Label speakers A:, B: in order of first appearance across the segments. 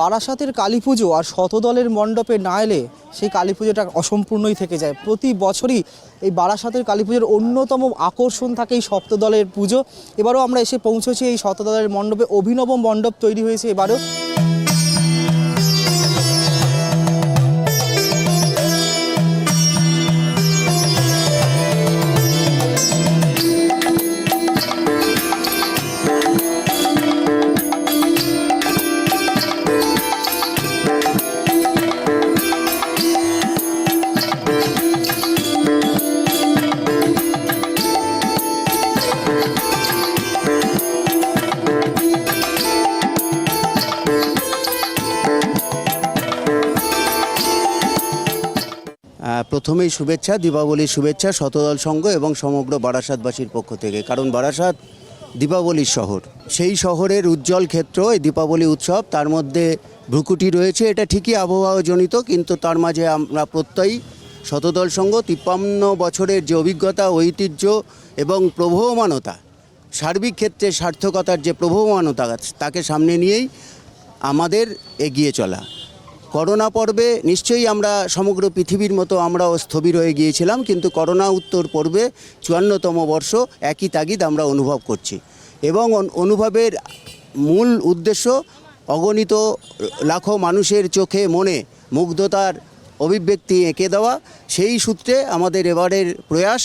A: বারাসাতের কালী পুজো আর শতদলের মণ্ডপে না এলে সেই কালী পুজোটা অসম্পূর্ণই থেকে যায়। প্রতি বছরই এই বারাসাতের কালী পুজোর অন্যতম আকর্ষণ থাকে এই সপ্তদলের পুজো। এবারও আমরা এসে পৌঁছেছি এই শতদলের মণ্ডপে। অভিনব মণ্ডপ তৈরি হয়েছে এবারও।
B: প্রথমেই শুভেচ্ছা, দীপাবলির শুভেচ্ছা শতদল সংঘ এবং সমগ্র বারাসাতবাসীর পক্ষ থেকে। কারণ বারাসাত দীপাবলির শহর, সেই শহরের উজ্জ্বল ক্ষেত্র এই দীপাবলি উৎসব। তার মধ্যে ভ্রুকুটি রয়েছে, এটা ঠিকই আবহাওয়াজনিত, কিন্তু তার মাঝে আমরা প্রত্যয়ী শতদল সংঘ 53 বছরের যে অভিজ্ঞতা, ঐতিহ্য এবং প্রবহমানতা, সার্বিক ক্ষেত্রে সার্থকতার যে প্রবহমানতা, তাকে সামনে নিয়েই আমাদের এগিয়ে চলা। করোনা পর্বে নিশ্চয়ই আমরা সমগ্র পৃথিবীর মতো আমরাও স্থবির হয়ে গিয়েছিলাম, কিন্তু করোনা উত্তর পর্বে 54তম বর্ষ একই তাগিদ আমরা অনুভব করছি। এবং অনুভবের মূল উদ্দেশ্য অগণিত লাখো মানুষের চোখে মনে মুগ্ধতার অভিব্যক্তি এঁকে দেওয়া। সেই সূত্রে আমাদের এবারের প্রয়াস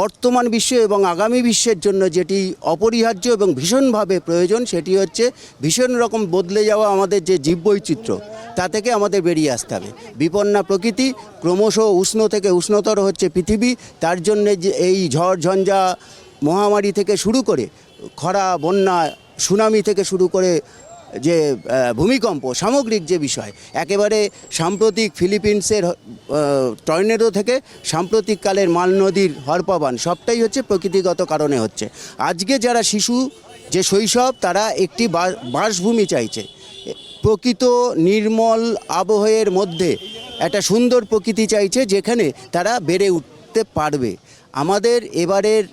B: বর্তমান বিশ্ব এবং আগামী বিশ্বের জন্য যেটি অপরিহার্য এবং ভীষণভাবে প্রয়োজন, সেটি হচ্ছে ভীষণ রকম বদলে যাওয়া আমাদের যে জীববৈচিত্র্য, তা থেকে আমাদের বেরিয়ে আসতে হবে। বিপন্না প্রকৃতি, ক্রমশ উষ্ণ থেকে উষ্ণতর হচ্ছে পৃথিবী। তার জন্যে যে এই ঝড় ঝঞ্ঝা মহামারী থেকে শুরু করে খরা, বন্যা, সুনামি থেকে শুরু করে যে ভূমিকম্প, সামগ্রিক যে বিষয়, একেবারে সাম্প্রতিক ফিলিপিন্সের টর্নেডো থেকে সাম্প্রতিককালের মাল নদীর হরপাবান, সবটাই হচ্ছে প্রকৃতিগত কারণে হচ্ছে। আজকে যারা শিশু, যে শৈশব, তারা একটি বাসভূমি চাইছে, প্রকৃত নির্মল আবহাওয়ার মধ্যে একটা সুন্দর প্রকৃতি চাইছে, যেখানে তারা বেড়ে উঠতে পারবে। আমাদের এবারের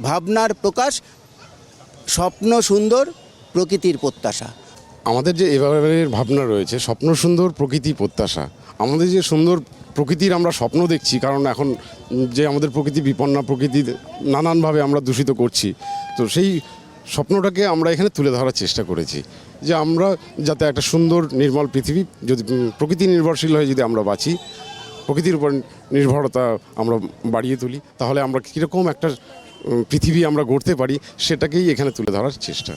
B: ভাবনার প্রকাশ স্বপ্ন সুন্দর প্রকৃতির প্রত্যাশা।
C: আমাদের যে এবারের ভাবনা রয়েছে স্বপ্ন সুন্দর প্রকৃতি প্রত্যাশা। আমাদের যে সুন্দর প্রকৃতির আমরা স্বপ্ন দেখছি, কারণ এখন যে আমাদের প্রকৃতি বিপন্না প্রকৃতি নানানভাবে আমরা দূষিত করছি, তো সেই স্বপ্নটাকে আমরা এখানে তুলে ধরার চেষ্টা করেছি, যে আমরা যাতে একটা সুন্দর নির্মল পৃথিবী, যদি প্রকৃতি নির্ভরশীল হয়ে যদি আমরা বাঁচি, প্রকৃতির উপর নির্ভরতা আমরা বাড়িয়ে তুলি, তাহলে আমরা কীরকম একটা পৃথিবী আমরা গড়তে পারি, সেটাকেই এখানে তুলে ধরার চেষ্টা।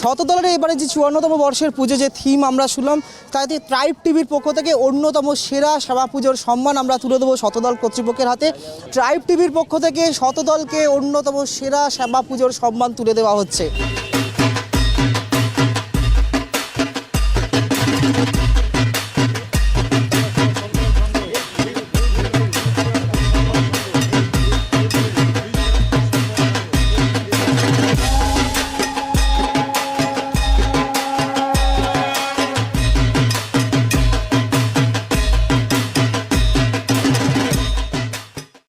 A: শতদলের এবারে যে 54তম বর্ষের পুজো, যে থিম আমরা শুনলাম, তাতে ট্রাইব টিভির পক্ষ থেকে অন্যতম সেরা সেবা পুজোর সম্মান আমরা তুলে দেবো শতদল কর্তৃপক্ষের হাতে। ট্রাইব টিভির পক্ষ থেকে শতদলকে অন্যতম সেরা সেবা পুজোর সম্মান তুলে দেওয়া হচ্ছে।